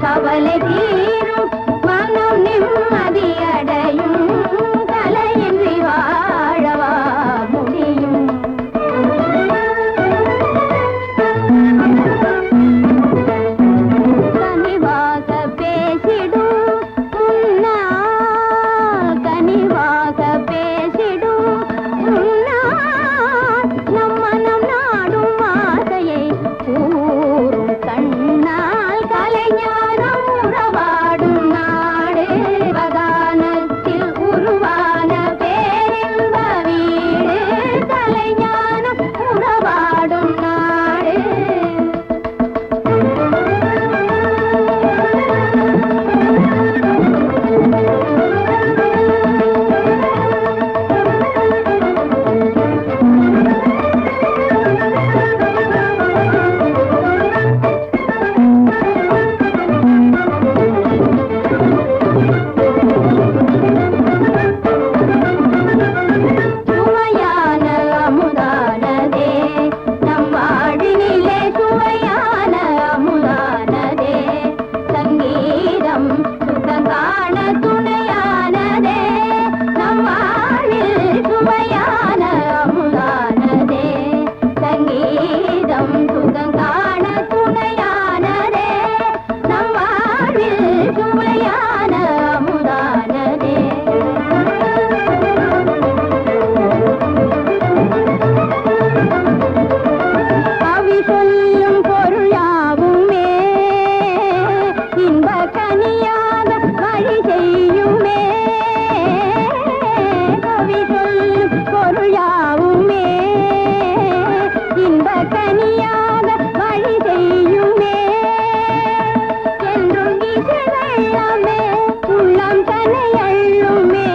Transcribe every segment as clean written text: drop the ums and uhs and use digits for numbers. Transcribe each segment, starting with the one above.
கவலை தீரும் மனம் நிம்மதியடையும் கலையின்றி வாழவா முடியும் கனிவாக பேசிடும் முன்னால் கனிவாக பேசிடும் முன்னால் நம் மனம் நாடும் ஆசையை கூறும் கண்ணால் கலைஞானம் உறவாடும் நாடு பகானத்தில் உருவான பேரின்ப வீடு கலைஞானம் உறவாடும் நாடு சுவையான அமுதானதே நம் வாழினிலே சுவையான அமுதானதே சங்கீதம் சுகங்காண துணையானதே நம் வாழில் சுவையான அமுதானதே சங்கீதம் சுகங்காண துணையானதே நம் வாழில் சுவையான அமுதானதே கவி சொல்லும் பொருள் யாவுமே இன்ப கனியாக வழி செய்யுமே கவி சொல்லும் பொருள் யாவுமே இன்ப கனியாக வழி செய்யுமே என்றும் இசை வெள்ளமே உள்ளம் தனை அள்ளுமே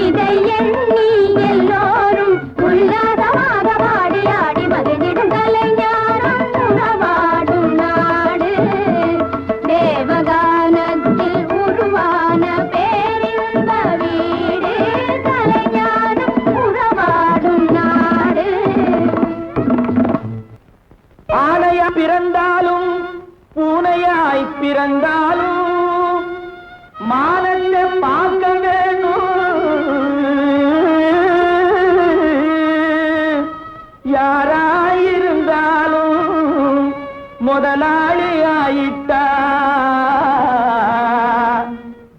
இதை எண்ணி எல்லோரும் உல்லாசமாக பாடி ஆடி மகிழ்ந்திடும் கலைஞானம் உறவாடும் நாடு தேவகானத்தில் உருவான பேரின்ப வீடு கலைஞானம் உறவாடும் நாடு ஆனையா பிறந்தாலும் பூனையாய் பிறந்தாலும் மானத்தை பார்க்க வேணும் யாராயிருந்தாலும் முதலாளி ஆயிட்டா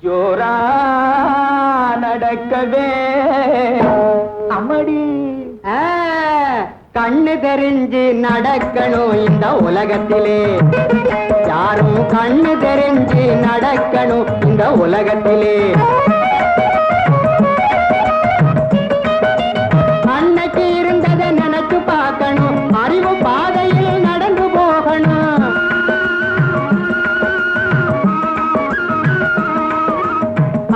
ஜோரா நடக்கவே அம்மடி கண்ணு தெரிஞ்சு நடக்கணும் இந்த உலகத்திலே யாரும் கண்ணு தெரிஞ்சு நடக்கணும் இந்த உலகத்திலே அன்னைக்கு இருந்ததை நினைச்சு பார்க்கணும் அறிவு பாதையில் நடந்து போகணும்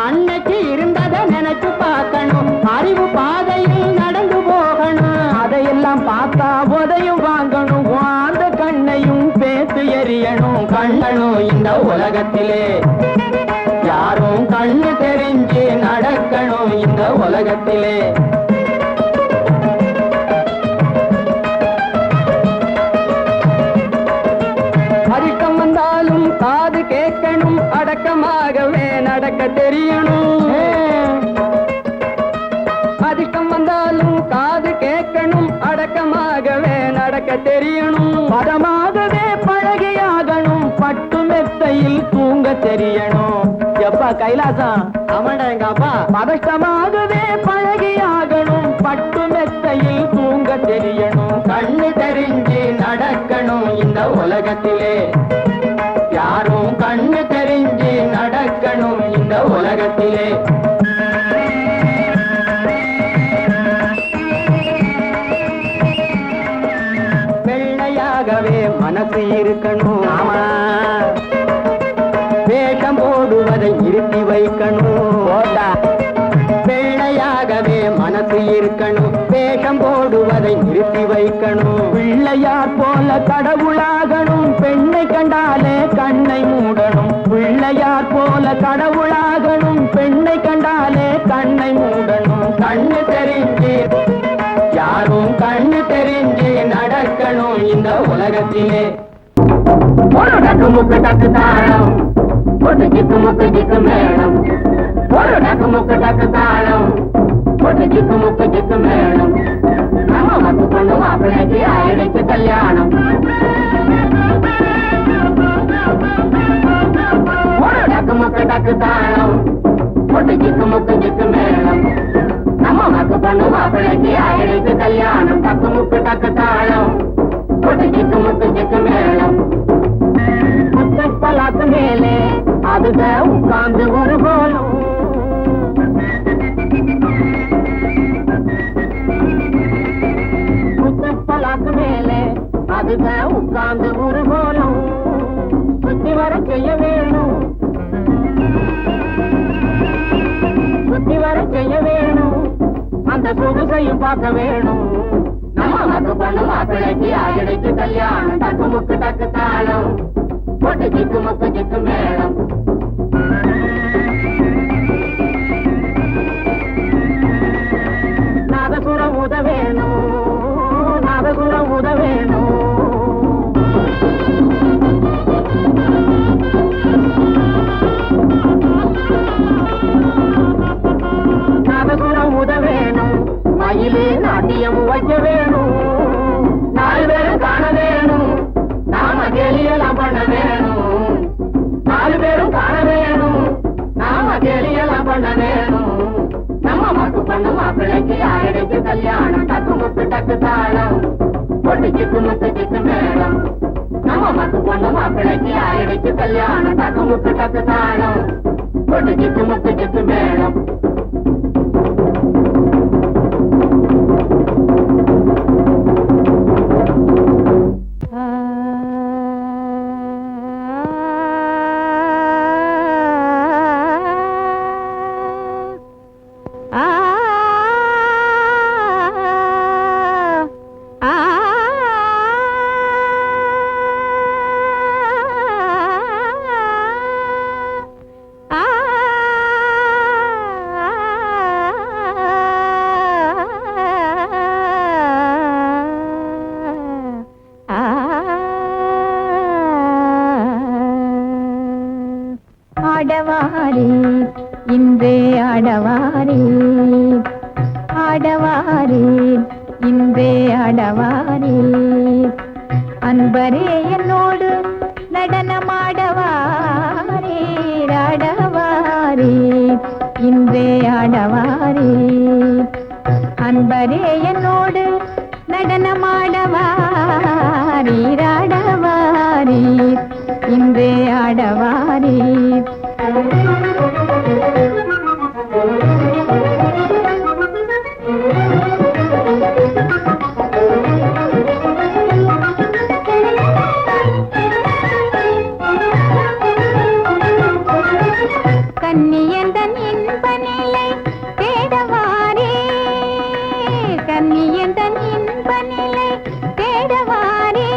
அன்னைக்கு இருந்ததை நினைச்சு பார்க்கணும் அறிவு பாதையில் நடந்து போகணும் அதையெல்லாம் பார்த்தா உதையும் வாங்கணும் அந்த கண்ணையும் பேத்து எறியணும் கண்ணனும் இந்த உலகத்திலே யாரும் கண்ணு தெரிஞ்சு நடக்கணும் இந்த உலகத்திலே அதிகம் வந்தாலும் காது கேட்கணும் அடக்கமாகவே நடக்க தெரியணும் அதிகம் வந்தாலும் காது கேட்கணும் அடக்கமாகவே நடக்க தெரியணும் பதமாகவே பழகியாகணும் பட்டு மெத்தையில் தூங்க தெரியணும் எப்பா கைலாசம் அவன்டா எங்க அப்பா பதஷ்டமாகவே பழகியாகணும் பட்டு மெத்தையில் தூங்க தெரியணும் கண்ணு தெரிஞ்சு நடக்கணும் இந்த உலகத்திலே யாரும் கண்ணு தெரிஞ்சு நடக்கணும் இந்த உலகத்திலே வெள்ளையாகவே மனசு இருக்கணும் ஆமா வேஷம் போடுவதை நிறுத்தி வைக்கணும் வெள்ளையாகவே மனசு இருக்கணும் வேஷம் போடுவதை நிறுத்தி வைக்கணும் பிள்ளையார் போல கடவுளாகணும் பெண்ணை கண்டாலே கண்ணை மூடணும் பிள்ளையார் போல கடவுளாகணும் பெண்ணை கண்டாலே கண்ணை மூடணும் கண்ணு தெரிஞ்சு யாரும் கண்ணு தெரிஞ்சு நடக்கணும் இந்த உலகத்திலே ஒரு டக்கு முக்கு டக்கு தாளம் முக்கு ஜிக்கு மேளம் ஒரு டக்கு முக்கு டக்கு தாளம் ஒரு ஜிக்கு முக்கு ஜிக்கு மேளம் நம்ம மக்கு பொண்ணு மாப்பிள்ளைக்கு ஆயிடுச்சு கல்யாணம் ஒரு டக்கு முக்கு டக்கு தாளம் ஒரு ஜிக்கு முக்கு ஜிக்கு மேளம் நம்ம மக்கு பொண்ணு மாப்பிள்ளைக்கு ஆயிடுச்சு கல்யாணம் டக்கு முக்கு டக்கு தாளம் ஒரு ஜிக்கு முக்கு ஜிக்கு மேளம் பலாத்து மேலே அதுக உட்கார்ந்து ஒரு கோலம் பலாத்து மேலே அதுக உட்கார்ந்து ஒரு கோலம் சுத்தி வர செய்ய வேணும் சுத்தி வர செய்ய வேணும் அந்த சொகுசையும் பார்க்க வேணும் நம்ம மக்கு பொண்ணு மாப்பிள்ளைக்கு ஆயிடுச்சு கல்யாணம் டக்கு முக்கு டக்கு தாளம் பொட்டு ஜிக்கு முக்கு ஜிக்கு மேளம் நாதசுரம் உத வேணும் நாதசுரம் உத வேணும் நாதசுரம் உத வேணும் மயிலே நாட்டியம் வைக்க வேணும் நாலு பேரும் காண வேணும் நாம கேலியெல்லாம் பண்ண வேணும் நாலு பேரும் காண வேணும் நாம கேலியெல்லாம் பண்ண வேணும் நம்ம மக்கு பொண்ணு மாப்பிள்ளைக்கு ஆயிடுச்சு கல்யாணம் டக்கு முக்கு டக்கு தாளம் பொட்டு ஜிக்கு முக்கு ஜிக்கு மேளம் நம்ம மக்கு பொண்ணு மாப்பிள்ளைக்கு ஆயிடுச்சு கல்யாணம் டக்கு முக்கு டக்கு தாளம் பொட்டு ஜிக்கு முக்கு ஜிக்கு மேளம் ஆடவாரே இன்றே ஆடவாரே ஆடவாரே இன்றே ஆடவாரே அன்பரே என்னோடு நடனமாடவாரே ஆடவாரே இன்றே ஆடவாரே அன்பரே என்னோடு நடனமாடவாரே ஆடவாரே இன்றே ஆடவாரே கன்னியந்தன் இன்ப நிலை தேடவாரே கன்னியந்தன் இன்ப நிலை தேடவாரே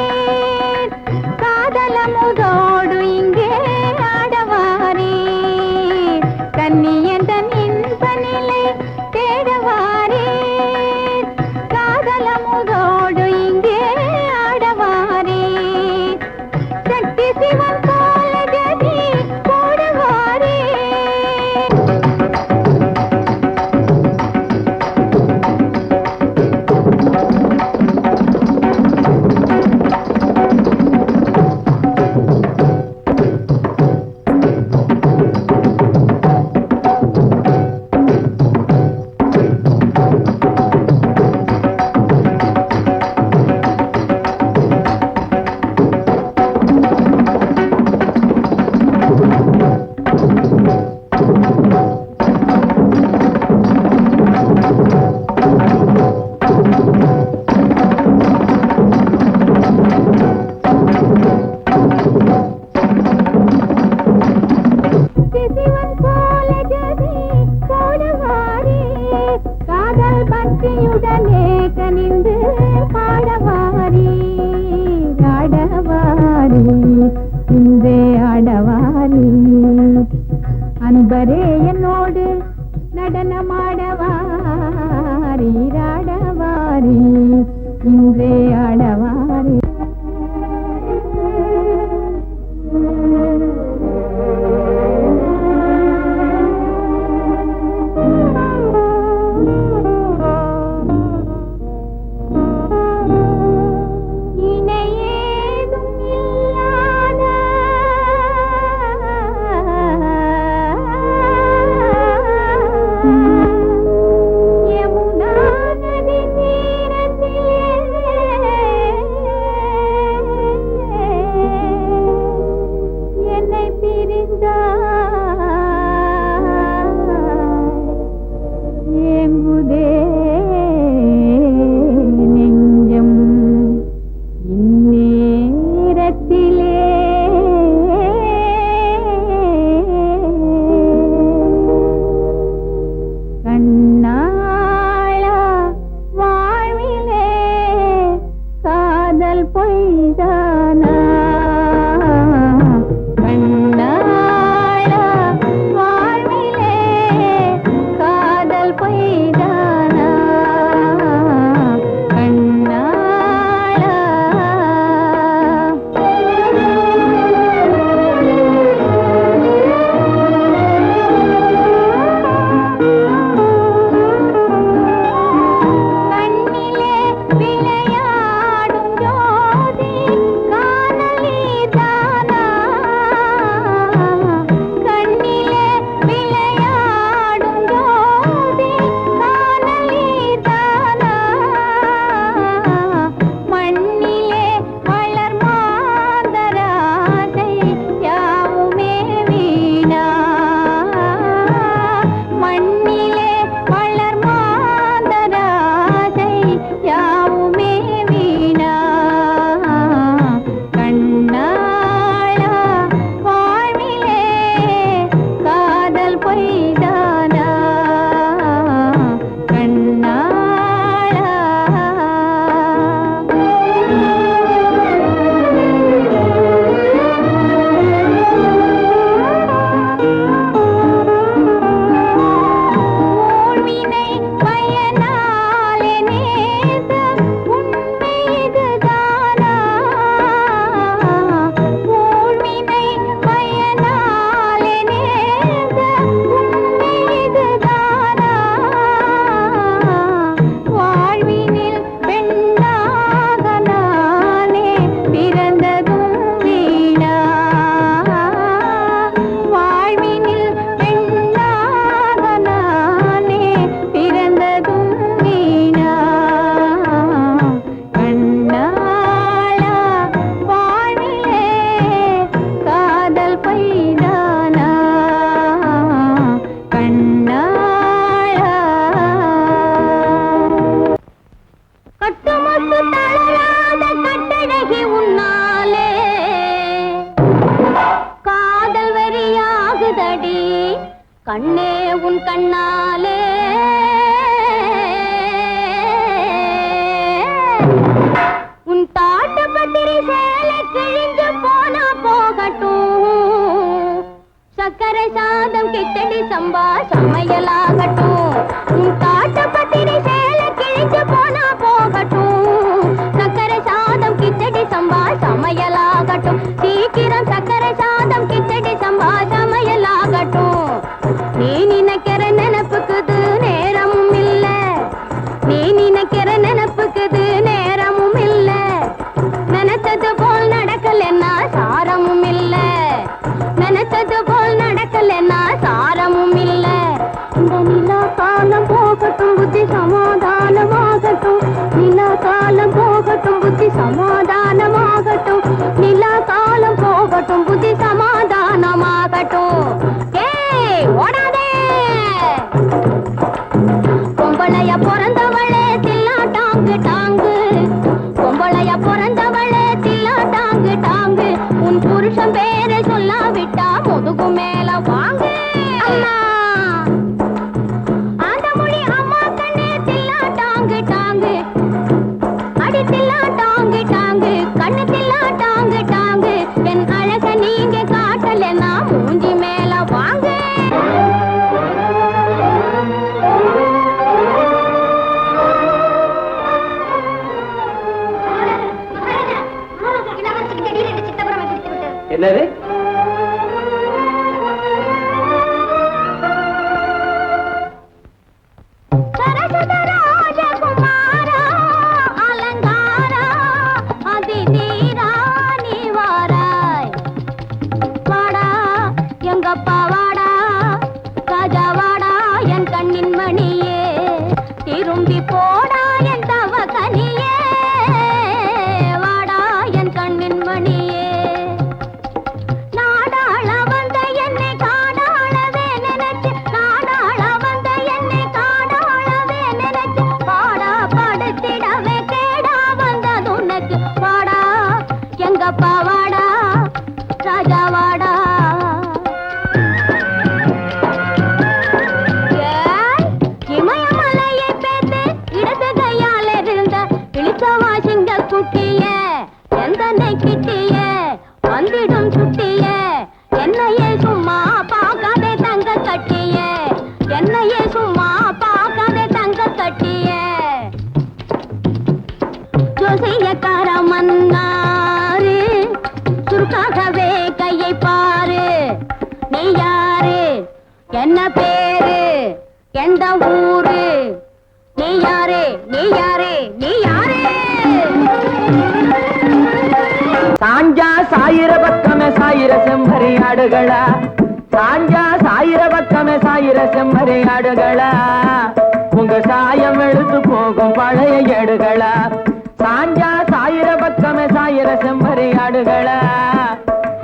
காதலமுதோடு இங்கே ஆடவாரே கன்னியந்தன் இன்ப நிலை தேடவாரே காதலமுதோடு இங்கே ஆடவாரே சக்தி சிவன் போல ஜதி போடுவாரே சிவன் போல ஜதி போடுவாரே காதல் பக்தியுடனே கனிந்து பாடவாரே ஆடவாரே இன்றே ஆடவாரே அன்பரே என்னோடு நடனமாடவாரே ஆடவாரே இன்றே ஆடவாரே கண்ணே உன் கண்ணாலே உன் தாட்டு பத்திரி சேலை கிழிஞ்சு போனா போகட்டும் சக்கரை சாதம் கிட்டடி சம்பா சமையலாகட்டும் உன் தாட்டு பத்திரி சேலை கிழிஞ்சு போனா போகட்டும் சக்கரை சாதம் கிட்டடி சம்பா சமையலாகட்டும் சீக்கிரம் சக்கரை சாதம் கிட்டடி சம்பா சமையலாகட்டும் நீ நினைக்கிற நினைப்புக்குது நேரமும் இல்ல நீ நினைக்கிற நினைப்புக்குது நேரமும் இல்ல நினைச்சது போல் நடக்கலன்னா சாரமும் இல்ல நினைச்சது போல் நடக்கலன்னா சாரமும் இல்ல இந்த நிலா காலம் போகட்டும் புத்தி சமாதானமாகட்டும் நிலா காலம் போகட்டும் புத்தி சமாதானமாகட்டும் நிலா காலம் போகட்டும் புத்தி சமாதானமாகட்டும் ஏய் ஓடாதே பொம்பளைய பிறந்தவளே தில்லா டாங்கு டாங்கு பொம்பளைய பிறந்தவளே தில்லா டாங்கு டாங்கு உன் புருஷன் பேரை சொல்லாவிட்டா முதுகு மேல வாங்கு அம்மா ஆண்டமொழி அம்மா கண்ணே தில்லா டாங்கு டாங்கு அடி தில்லா டாங்கு டாங்கு கண்ணு தில்லா டாங்கு டாங்கு என் அழக நீங்க காட்டலனா மூஞ்சி மேல வாங்கு என்னது திரும்பி போடா என் தவ கனியே வாடா என் கண்ணின் மணியே நாடாள வந்த என்னை காடாளவே நினைச்சு நாடாள வந்த என்னை காடாளவே நினைச்சு பாடா படுத்திடவே கேடா வந்தது உனக்கு வாடா எங்கப்பா வாடா ராஜா வாடா குட்டிய எந்தனை கிட்டிய வந்திடும் சுட்டிய என்னையே சும்மா பார்க்காதே தங்க கட்டிய என்னையே சும்மா பார்க்காதே தங்க கட்டிய ஜோசியக்கார மன்னாரு சுருக்காகவே கையை பாரு நீ யாரு என்ன பேரு எந்த ஊரு நீ யாரு நீ யாரு நீ யாரு சாஞ்சா சாயிர பக்கமே சாயிர செம்மறி ஆடுகளா சாஞ்சா சாயிர பக்கமே சாயிர செம்மறி ஆடுகளா உங்க சாயம் எழுத்து போகும் பழைய ஏடுகளா சாஞ்சா சாயிர பக்கமே சாயிர செம்மறி ஆடுகளா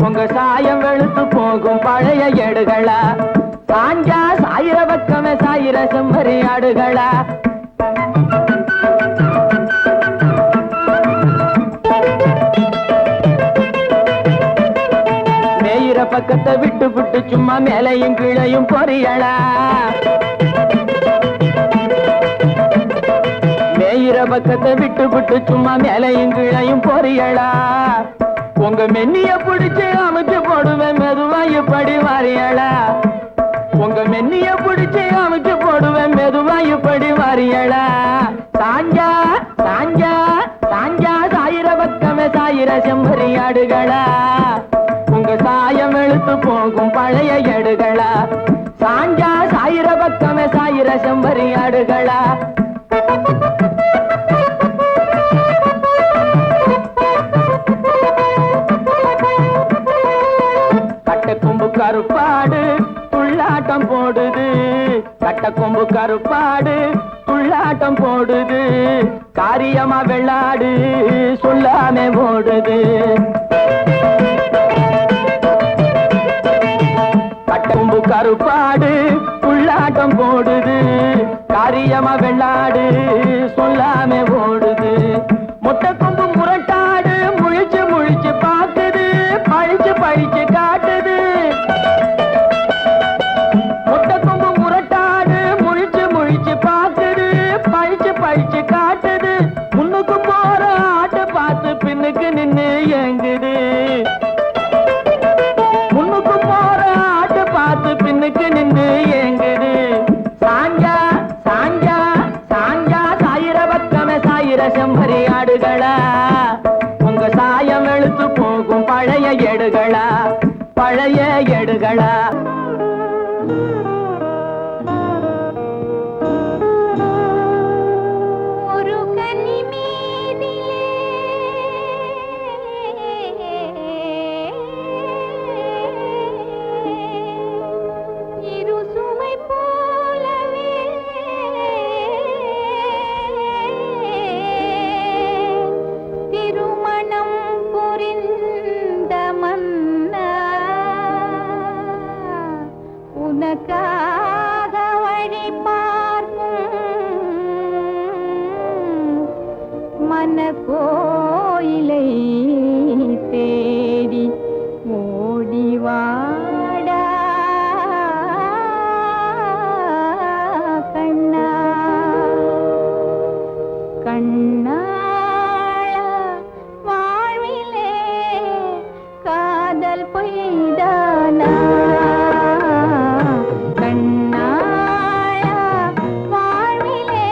உங்க சாயம் எழுத்து போகும் பழைய ஏடுகளா சாஞ்சா சாயிர பக்கமே சாயிர செம்மறி ஆடுகளா பக்கத்தை விட்டு விட்டு சும்மா மேலையும் கீழையும் பொரியலா மேயிற பக்கத்தை விட்டு விட்டு சும்மா மேலையும் கீழையும் பொரியலா உங்க மென்னிய பிடிச்சு அமைச்சு போடுவேன் மெதுவாயு படி வாரியலா உங்க மென்னிய பிடிச்சு அமைச்சு போடுவேன் மெதுவாயு படி வாரியலா சாஞ்சா சாஞ்சா சாஞ்சா சாயிர பக்கமே சாயிர செம்மறி ஆடுகளா உங்க சாயம் எழுத்து போகும் பழைய ஏடுகளா சாஞ்சா சாயிர பக்கமே சாயிர செம்மறி ஆடுகளா கட்டக்கொம்பு கருப்பாடு துள்ளாட்டம் போடுது கட்டக்கொம்பு கருப்பாடு துள்ளாட்டம் போடுது காரியமா வெள்ளாடு சொல்லாமே ஓடுது கட்டம்பு கருப்பாடு துள்ளாட்டம் போடுது காரியமா வெள்ளாடு சொல்லாமே ஓடுது முட்டை கொம்பு முரட்டாடு முழிச்சு முழிச்சு பாக்குது பழிச்சு பழிச்சு காட்டுது முட்டை ஒரு கன்னி மீதிலே இரு சுமை போலவே திருமணம் புரிந்த மன்னா உனக்காக வழி பார்க்கும் மன கோயிலை தேடி ஓடி வாடா கண்ணா கண்ணாள வாழ்விலே காதல் பொய்தானா கண்ணாள வாழ்விலே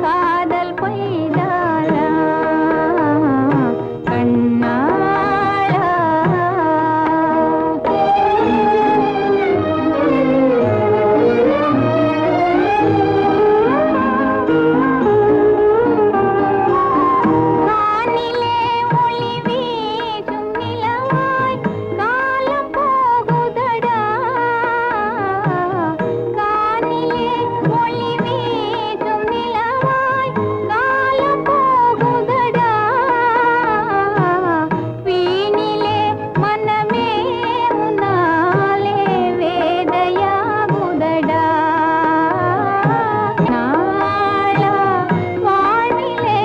காதல் பொய்தானா வானிலே ஒளி வீசும் நிலவாய் காலம் போகுதடா கானிலே ஒளி வீசும் நிலவாய் காலம் போகுதடா வீணிலே மனமே உன்னாலே வேதையாகுதடா நாள வாழ்விலே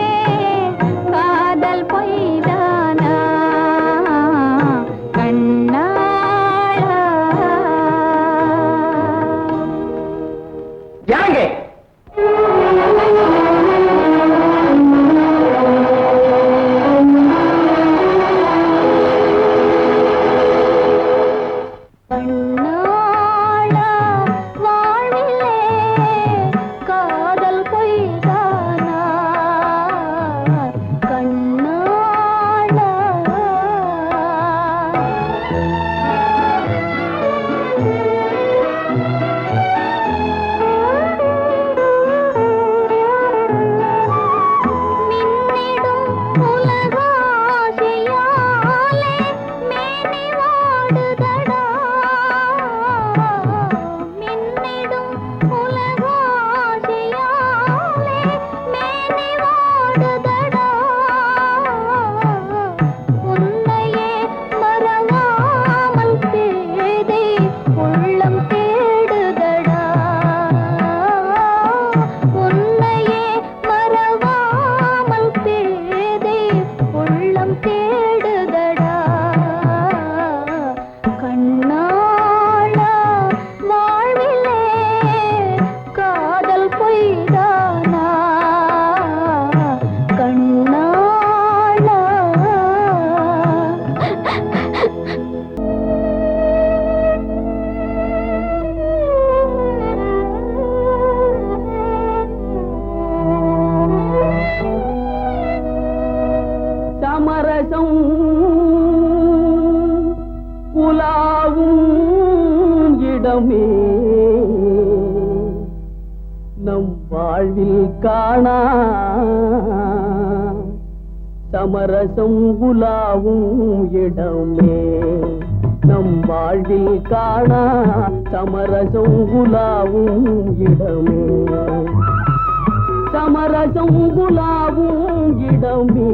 காதல் பொய்தானா கண்ணாள யாங்க கண்ணாள வாழ்விலே காதல் பொய்தானா கண்ணாள மின்னிடும் உலகாசையாலே மேனி வாடுதடா மின்னிடும் உலகாசையாலே மேனி வாடுதடா உன்னையே மறவாமல் பேதை உள்ளம் தேடுதடா உன்னையே மறவாமல் பேதை உள்ளம் தேடுதடா கண்ணாள வாழ்விலே காதல் பொய்தானா கண்ணாள சமரசம் உலாவும் இடமே நம் வாழ்வில் காணா சமரசம் உலாவும் இடமே நம் வாழ்வில் காணா சமரசம் உலாவும் இடமே சமரசம் உலாவும் இடமே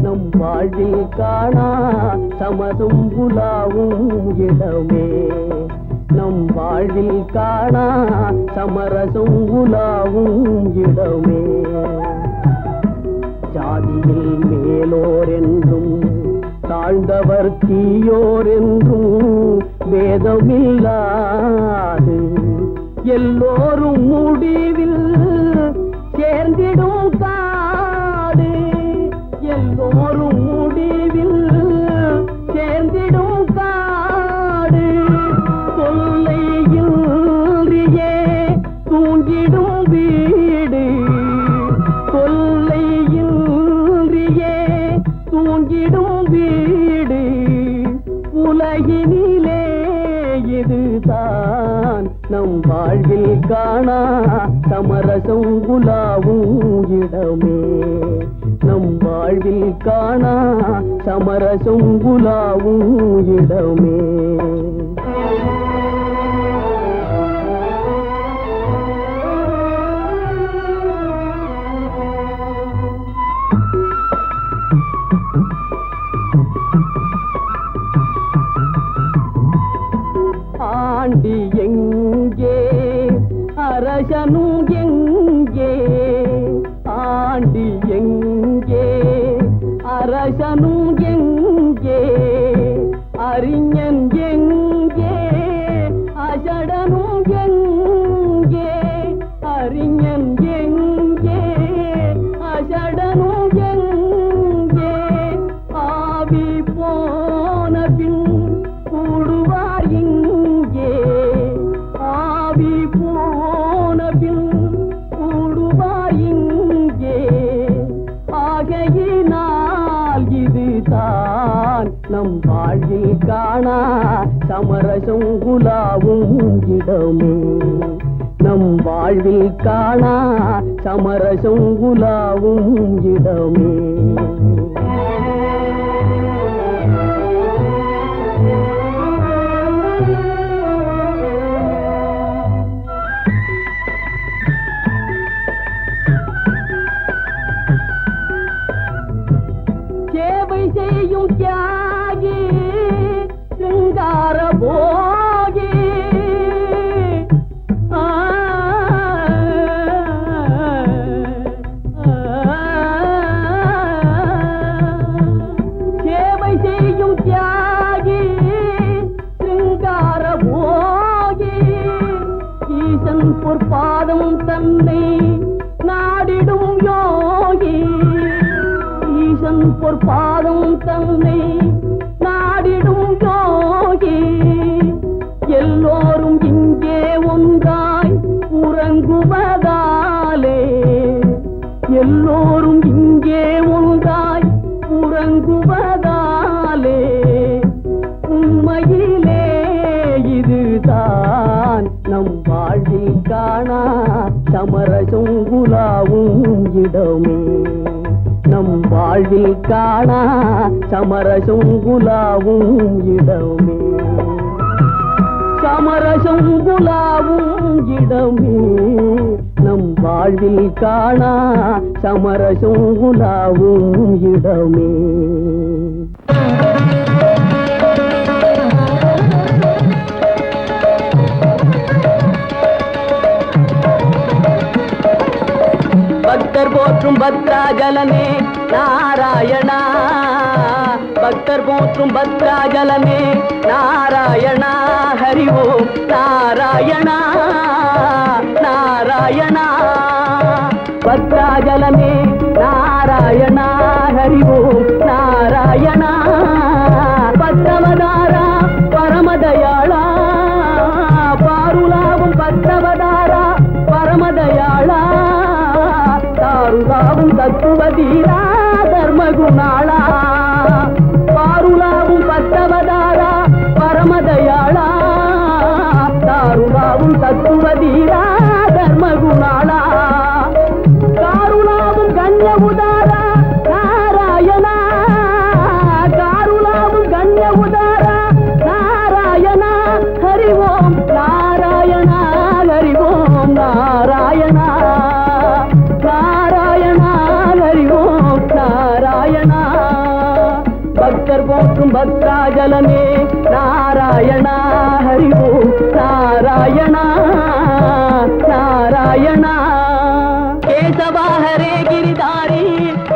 நம் வாழ்வில் காணா சமரசம் உலாவும் இடமே நம் வாழ்வில் காணா சமரசம் உலாவும் இடமே ஜாதியில் மேலோர் என்றும் தாழ்ந்தவர் தீயோர் என்றும் வேதமில்லாது எல்லோரும் முடிவில் சேர்ந்திடும் காடு எல்லோரும் முடிவில் சேர்ந்திடும் காடு தொல்லையில்றியே தூங்கிடும் வீடு தொல்லையில்றியே தூங்கிடும் வீடு உலகினிலே இதுதான் நம் வாழ்வில் காணா சமரசம் உலாவும் இடமே. நம் வாழ்வில் காணா சமரசம் உலாவும் இடமே. ஆண்டி எங்கே அரசனும் எங்கே? ஆண்டி எங்கே அரசனும் எங்கே? அறிஞன் எங்கே அசடனும் எங்கே? அறிஞன் எங்கே அசடனும் எங்கே? ஆவி போன பின் கூடுவார் இங்கே. ஆவி போன பின் கூடுவார் இங்கே. ஆகையினால் இதுதான் நம் வாழ்வில் காணா சமரசம் உலாவும் இடமே. நம் வாழ்வில் காணா சமரசம் உலாவும் இடமே. சேவை செய்யும் தியாகி சிங்கார போகி. சேவை செய்யும் தியாகி சிங்கார போகி. ஈசன் பொற்பாதம் தன்னை நாடிடும் யோகி. ஈசன் பொற்பாதம் தன்னை நாடிடும் யோகி. எல்லோரும் இங்கே ஒன்றாய் உறங்குவதாலே. எல்லோரும் இங்கே ஒன்றாய் உறங்குவதாலே. உண்மையிலே இதுதான் நம் வாழ்வில் காணா சமரசம் உலாவும் இடமே. நம் வாழ்வில் காணா சமரசம் உலாவும் இடமே. சமரசம் உலாவும் இடமே. நம் வாழ்வில் காணா சமரசம் உலாவும் இடமே. பக்தர் போற்றும் பத்ராஜலமே நாராயணா. பக்தர் போற்றும் பத்ராஜலமே நாராயணா. ஹரி ஓம் நாராயணா நாராயணா. பத்ராஜலமே நாராயணா. ஹரி ஓம் நாராயணா. பத்ரவதாரா பரமதயாளா. பாருலாவும் பத்ரவதாரா பரமதயாளா. தாருலாவும் தத்துவதீரா தர்மகுணாளா. பாருலாவும் பத்தவதாரா பரமதயாளா. தாருலாவும் தத்துவதீரா தர்மகுணாளா. காருலாவும் கண்ய உதாரா நாராயணா. காருலாவும் கண்ய உதாரா நாராயணா. ஹரி ஓம் நாராயணா. ஹரி ஓம் நாராயணா. நாராயணா. ஹரி ஓம் நாராயணா. பக்தர் போற்றும் பத்ராஜலமே நாராயணா. ஹரி ஓம் நாராயணா நாராயணா. கேசவா ஹரே கிரிதாரி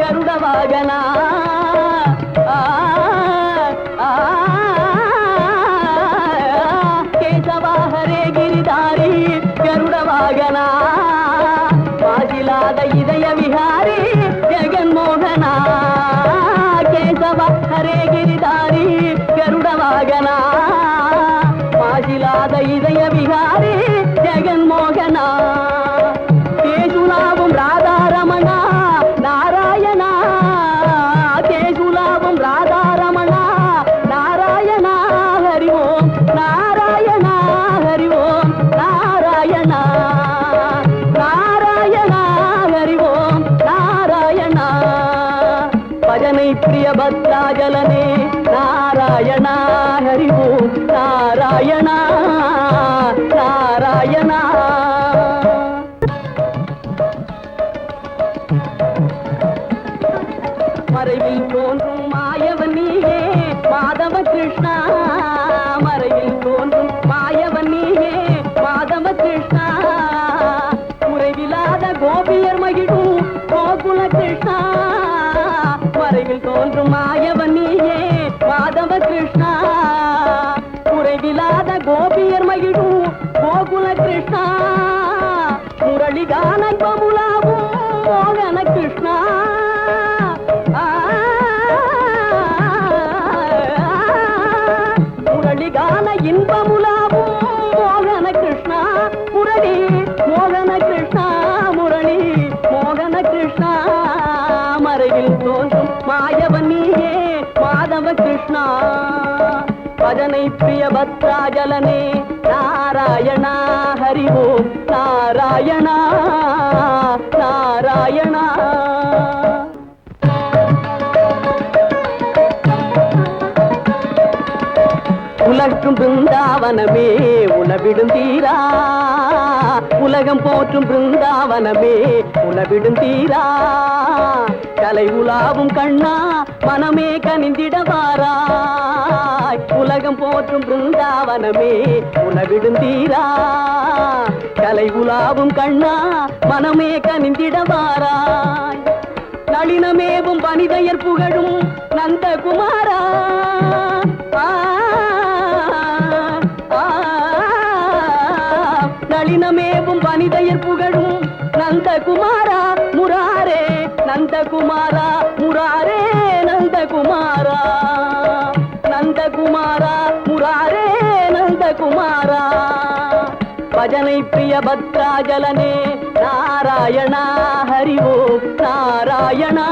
கருட வாகனா. கேசவா ஹரே கிரிதாரி கருட வாகனா. மாசிலாத இதய விஹாரி ஜெகன்மோகனா. கேசவ ஹரே கிரிதாரி கருட வாகனா. மாசிலாத இதய விஹாரி ஜெகன்மோகனா. கேசுலாவும் ராதாரமணா நாராயணா. கேசுலாவும் ராதாரமணா நாராயணா. ஹரி ஓம் நாராயணா. பத்ராஜலனே நாராயணா ஹரி ஓம் நாராயணா நாராயணா. மறைவில் தோன்றும் மாயவன் நீயே மாதவ கிருஷ்ணா, மறைவில் தோன்றும் மாயவன் நீயே மாதவ கிருஷ்ணா, குறைவில்லாத கோபியர் மகிழும் கோகுல கிருஷ்ணா, மறைவில் தோன்றும் மாயவன் நீயே மாதவ கிருஷ்ணா, குறைவில்லாத கோபியர் மகிழும் கோகுல கிருஷ்ணா, முரளிகான பமுலாவும் மோகன கிருஷ்ணா, முரளிகான இன்பமுலாவும் மோகன கிருஷ்ணா, முரளி மோகன கிருஷ்ணா, முரளி மோகன கிருஷ்ணா, மறைவில் தோன்றும் மாயவன் நீயே மாதவ கிருஷ்ணா. பஜனை பிரிய பத்ராஜலனே நாராயணா ஹரி ஓம் நாராயணா நாராயணா. உலகும் பிருந்தாவனமே உலவிடும் தீரா, உலகம் போற்றும் பிருந்தாவனமே உலவிடும் தீரா, கலை உலாவும் கண்ணா மனமே கனிந்திடவாராய், உலகம் போற்றும் பிருந்தாவனமே உலவிடும் தீரா, கலை உலாவும் கண்ணா மனமே கனிந்திடவாராய், நளினமேவும் வனிதையர் புகழும் நந்தகுமாரா, நளினமேவும் வனிதையர் புகழும் நந்தகுமாரா, முராரே நந்தகுமாரா, முராரே நந்தகுமாரா, நந்தகுமாரா முராரே நந்தகுமாரா. பஜனை பிரிய பத்ராஜலனே நாராயணா ஹரி ஓம் நாராயணா